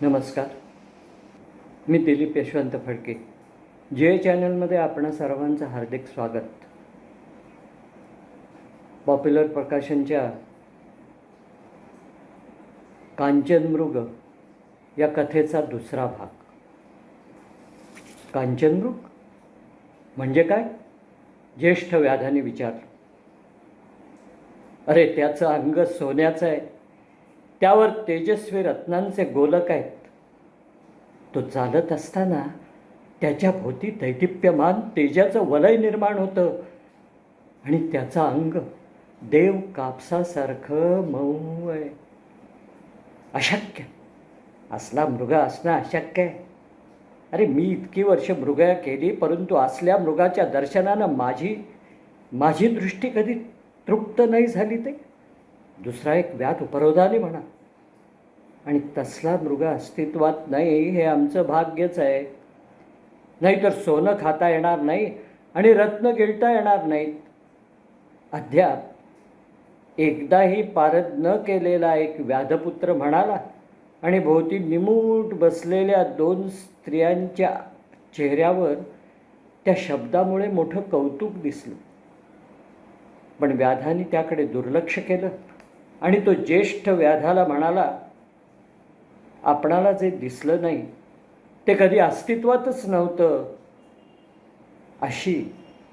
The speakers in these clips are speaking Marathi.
नमस्कार. मी दिलीप यशवंत फडके. जे चॅनलमध्ये आपणा सर्वांचं हार्दिक स्वागत. पॉप्युलर प्रकाशनच्या कांचनमृग या कथेचा दुसरा भाग. कांचनमृग म्हणजे काय? ज्येष्ठ व्याधाने विचारलं. अरे, त्याचं अंग सोन्याचं आहे, त्यावर तेजस्वी रत्नांचे गोलक आहेत. तो चालत असताना त्याच्या भोवती दैदिप्यमान तेजाचं वलय निर्माण होतं आणि त्याचं अंग देव कापसासारखं मऊ आहे. अशक्य, असला मृग असणं अशक्य आहे. अरे, मी इतकी वर्ष मृगया केली, परंतु असल्या मृगाच्या दर्शनानं माझी दृष्टी कधी तृप्त नाही झाली. ते दुसरा एक व्याध उपरोधाने म्हणा, आणि तसला मृग अस्तित्वात नाही हे आमचं भाग्यच आहे. नाहीतर सोनं खाता येणार नाही आणि रत्न गिळता येणार नाहीत. अद्याप एकदाही पारद न केलेला एक व्याधपुत्र म्हणाला आणि भोवती निमूट बसलेल्या 2 स्त्रियांच्या चेहऱ्यावर त्या शब्दामुळे मोठं कौतुक दिसलं. पण व्याधाने त्याकडे दुर्लक्ष केलं आणि तो ज्येष्ठ व्याधाला म्हणाला, आपणाला जे दिसलं नाही ते कधी अस्तित्वातच नव्हतं अशी,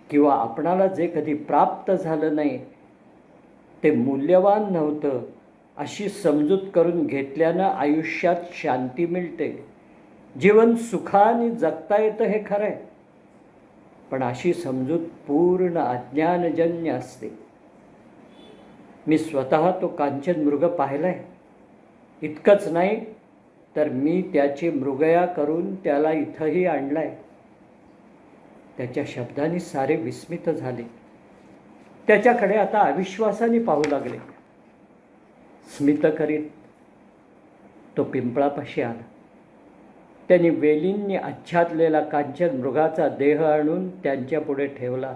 किंवा आपणाला जे कधी प्राप्त झालं नाही ते मूल्यवान नव्हतं अशी समजूत करून घेतल्यानं आयुष्यात शांती मिळते. जीवन सुखाने जगता येतं हे खरं आहे, पण अशी समजूत पूर्ण अज्ञानजन्य असते. मी स्वतः तो कांचन मृग पाहिलाय. इतकंच नाही तर मी त्याची मृगया करून त्याला इथंही आणलाय. त्याच्या शब्दांनी सारे विस्मित झाले. त्याच्याकडे आता अविश्वासाने पाहू लागले. स्मित करीत तो पिंपळापाशी आला. त्यांनी वेलींनी आच्छादलेला कांचन मृगाचा देह आणून त्यांच्या पुढे ठेवला.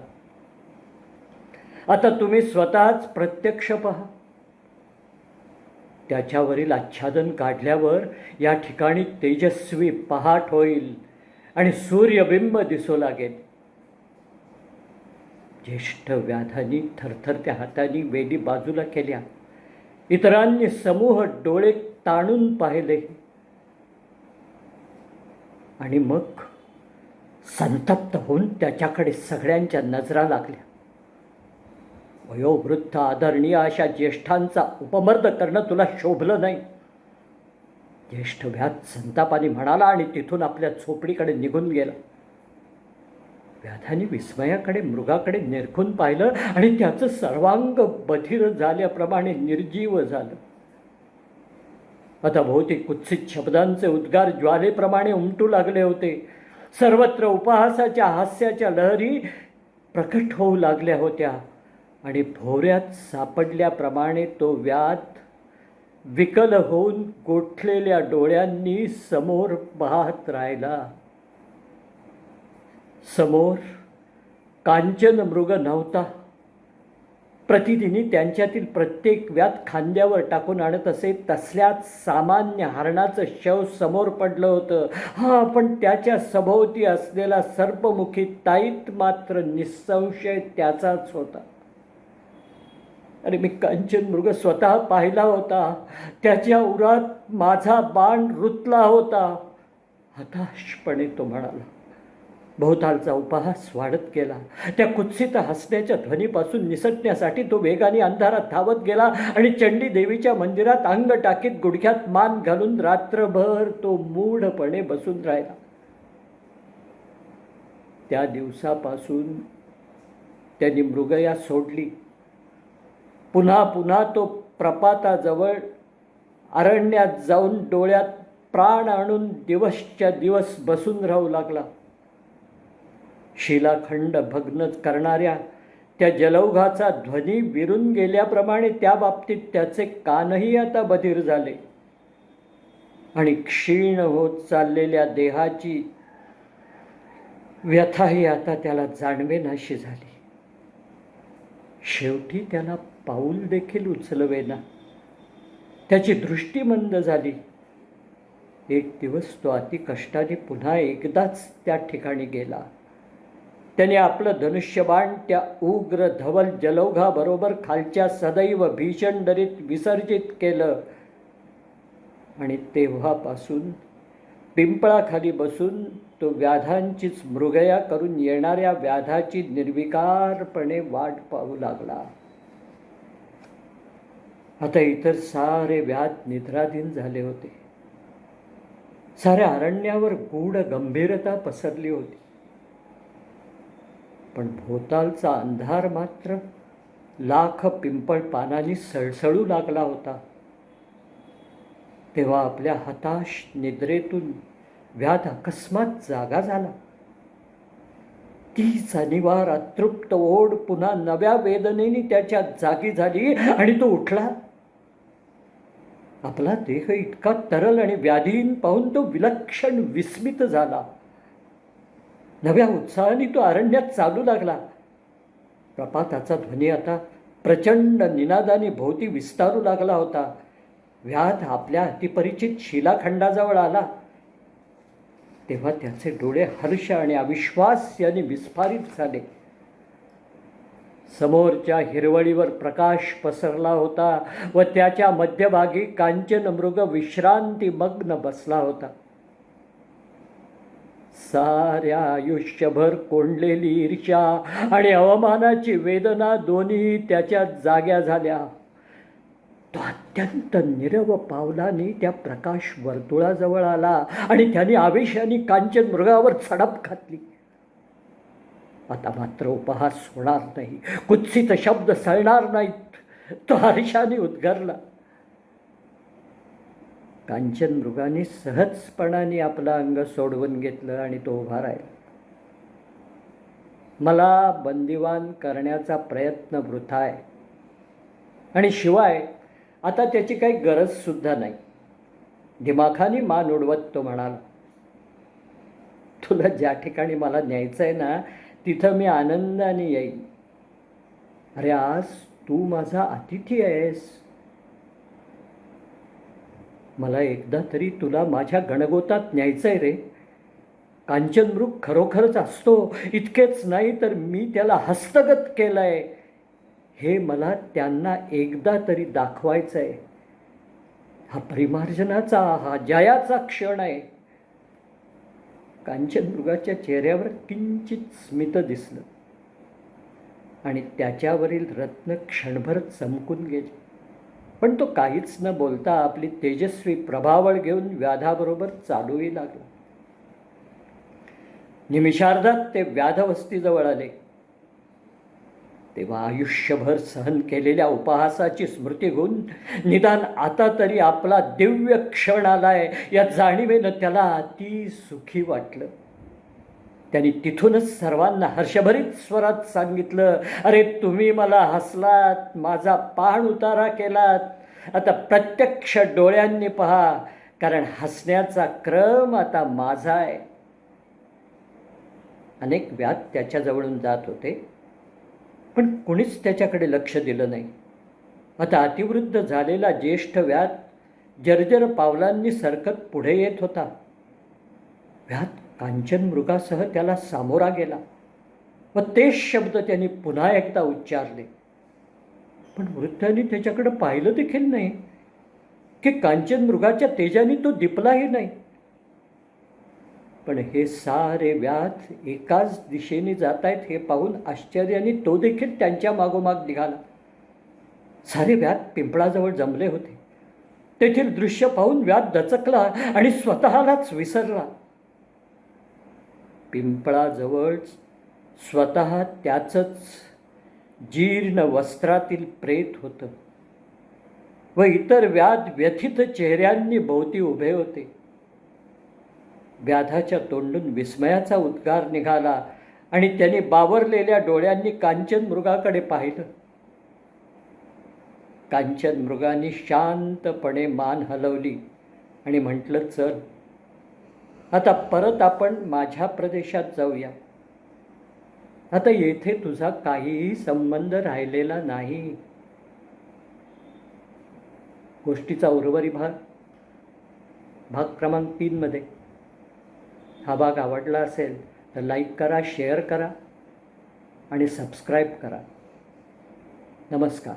आता तुम्ही स्वतःच प्रत्यक्ष पहा. त्याच्यावरील आच्छादन काढल्यावर या ठिकाणी तेजस्वी पहाट होईल आणि सूर्यबिंब दिसू लागेल. ज्येष्ठ व्याधांनी थरथरत्या हातांनी वेली बाजूला केल्या. इतरांनी समूह डोळे ताणून पाहिले आणि मग संतप्त होऊन त्याच्याकडे सगळ्यांच्या नजरा लागल्या. वयोवृद्ध आदरणीय अशा ज्येष्ठांचा उपमर्द करणं तुला शोभलं नाही, ज्येष्ठ व्याध संतापाने म्हणाला आणि तिथून आपल्या झोपडीकडे निघून गेला. व्याधाने विस्मयाकडे मृगाकडे निरखून पाहिलं आणि त्याचं सर्वांग बधिर झाल्याप्रमाणे निर्जीव झालं. आता भोवती कुत्सित शब्दांचे उद्गार ज्वालेप्रमाणे उमटू लागले होते. सर्वत्र उपहासाच्या हास्याच्या लहरी प्रकट होऊ लागल्या होत्या आणि भोवऱ्यात सापडल्याप्रमाणे तो व्याध विकल होऊन गोठलेल्या डोळ्यांनी समोर पाहत राहिला. समोर कांचन मृग नव्हता. प्रतिदिनी त्यांच्यातील प्रत्येक व्याध खांद्यावर टाकून आणत असे तसल्याच सामान्य हरणाचं शव समोर पडलं होतं. पण त्याच्या सभोवती असलेला सर्पमुखी ताईत मात्र निसंशय त्याचाच होता. अरे, मी कांचन मृग स्वतः पाहिला होता. त्याच्या उरात माझा बाण रुतला होता. हताशपणे तो म्हणाला. भोवतालचा उपहास वाढत गेला. त्या कुत्सित हसण्याच्या ध्वनीपासून निसटण्यासाठी तो वेगाने अंधारात धावत गेला आणि चंडी देवीच्या मंदिरात अंग टाकीत गुडघ्यात मान घालून रात्रभर तो मूढपणे बसून राहिला. त्या दिवसापासून त्यांनी मृगया सोडली. पुन्हा पुन्हा तो प्रपाताजवळ अरण्यात जाऊन डोळ्यात प्राण आणून दिवसच्या दिवस बसून राहू लागला. शिलाखंड भग्न करणाऱ्या त्या जलौघाचा ध्वनी विरून गेल्याप्रमाणे त्या बाबतीत त्याचे कानही आता बधीर झाले आणि क्षीण होत चाललेल्या देहाची व्यथाही आता त्याला जाणवेनाशी झाली. शेवटी त्याला पाऊल देखील उचलवेना. त्याची दृष्टी मंद झाली. एक दिवस तो अति कष्टाने पुन्हा एकदाच त्या ठिकाणी गेला. त्याने आपलं धनुष्यबाण त्या उग्र धवल जलौघाबरोबर खालच्या सदैव भीषण दरीत विसर्जित केलं आणि तेव्हापासून पिंपळाखाली बसून तो व्याधांचीच मृगया करून येणाऱ्या व्याधाची निर्विकारपणे वाट पाहू लागला. आता इतर सारे व्याध निद्राधीन झाले होते. साऱ्या अरण्यावर गूढ गंभीरता पसरली होती. पण भोवतालचा अंधार मात्र लाख पिंपळ पानांनी सळसळू लागला होता. तेव्हा आपल्या हताश निद्रेतून व्याध अकस्मात जागा झाला. तीच अनिवार अतृप्त ओढ पुन्हा नव्या वेदनेने त्याच्या जागी झाली आणि तो उठला. आपला देह इतका तरल आणि व्याधीन पाहून तो विलक्षण विस्मित झाला. नव्या उत्साहाने तो अरण्यात चालू लागला. प्रपाताचा ध्वनी आता प्रचंड निनादाने भोवती विस्तारू लागला होता. व्याध आपल्या अतिपरिचित शिलाखंडाजवळ आला तेव्हा त्याचे डोळे हर्ष आणि अविश्वास यांनी विस्फारित झाले. समोरच्या हिरवळीवर प्रकाश पसरला होता व त्याच्या मध्यभागी कांचन मृग विश्रांतीमग्न बसला होता. साऱ्या आयुष्यभर कोंडलेली ईर्ष्या आणि अवमानाची वेदना दोन्ही त्याच्या जाग्या झाल्या. तो अत्यंत नीरव पावलाने त्या प्रकाश वर्तुळाजवळ आला आणि त्याने आवेशाने कांचन मृगावर झडप घातली. आता मात्र उपहास होणार नाही, कुत्सित शब्द सळणार नाहीत. तो हर्षाने उद्गारला. कांचन मृगाने सहजपणाने आपलं अंग सोडवून घेतलं आणि तो उभा राहिला. मला बंदिवान करण्याचा प्रयत्न वृथा आहे आणि शिवाय आता त्याची काही गरज सुद्धा नाही. दिमाखाने मान उडवत तो म्हणाला, तुला ज्या ठिकाणी मला न्यायचं आहे ना तिथं मी आनंदाने येईन. अरे आज तू माझा अतिथी आहेस. मला एकदा तरी तुला माझ्या गणगोतात न्यायचं आहे रे. कांचनमृग खरोखरच असतो. इतकेच नाही तर मी त्याला हस्तगत केलं आहे हे मला त्यांना एकदा तरी दाखवायचं आहे. हा परिमार्जनाचा, हा जयाचा क्षण आहे. कांचनमृगाच्या चेहऱ्यावर किंचित स्मित दिसलं आणि त्याच्यावरील रत्न क्षणभर चमकून गेले. पण तो काहीच न बोलता आपली तेजस्वी प्रभावळ घेऊन व्याधाबरोबर चालूही लागला. निमिषार्धात ते व्याधवस्तीजवळ आले. तेव्हा आयुष्यभर सहन केलेल्या उपहासाची स्मृती घेऊन निदान आता तरी आपला दिव्य क्षण आलाय या जाणीवेनं त्याला अति सुखी वाटलं. त्यांनी तिथूनच सर्वांना हर्षभरीत स्वरात सांगितलं, अरे तुम्ही मला हसलात, माझा पाण उतारा केलात. आता प्रत्यक्ष डोळ्यांनी पहा, कारण हसण्याचा क्रम आता माझा आहे. अनेक व्याध त्याच्याजवळून जात होते पण कुणीच त्याच्याकडे लक्ष दिलं नाही. आता अतिवृद्ध झालेला ज्येष्ठ व्याध जर्जर पावलांनी सरकत पुढे येत होता. व्याध कांचन मृगासह त्याला सामोरा गेला व तेच शब्द त्यांनी पुन्हा एकदा उच्चारले. पण वृद्धांनी त्याच्याकडे पाहिलं देखील नाही की कांचन मृगाच्या तेजाने तो दिपलाही नाही. पण हे सारे व्याध एकाच दिशेने जात आहेत हे पाहून आश्चर्याने तो देखील त्यांच्या मागोमाग निघाला. सारे व्याध पिंपळाजवळ जमले होते. तेथील दृश्य पाहून व्याध दचकला आणि स्वतःलाच विसरला. पिंपळाजवळ स्वतः त्याचंच जीर्ण वस्त्रातील प्रेत होतं व इतर व्याध व्यथित चेहऱ्यांनी भोवती उभे होते. व्याधाच्या तोंडून विस्मयाचा उद्गार निघाला आणि त्याने बावरलेल्या डोळ्यांनी कांचन मृगाकडे पाहिलं. कांचन मृगाने शांतपणे मान हलवली आणि म्हटलं, चल आता परत आपण माझ्या प्रदेशात जाऊया. आता येथे तुझा काहीही संबंध राहिलेला नाही. गोष्टीचा उर्वरित भाग भाग क्रमांक 3मध्ये. हा भाग आवडला असेल तर लाईक करा, शेअर करा आणि सबस्क्राईब करा. नमस्कार.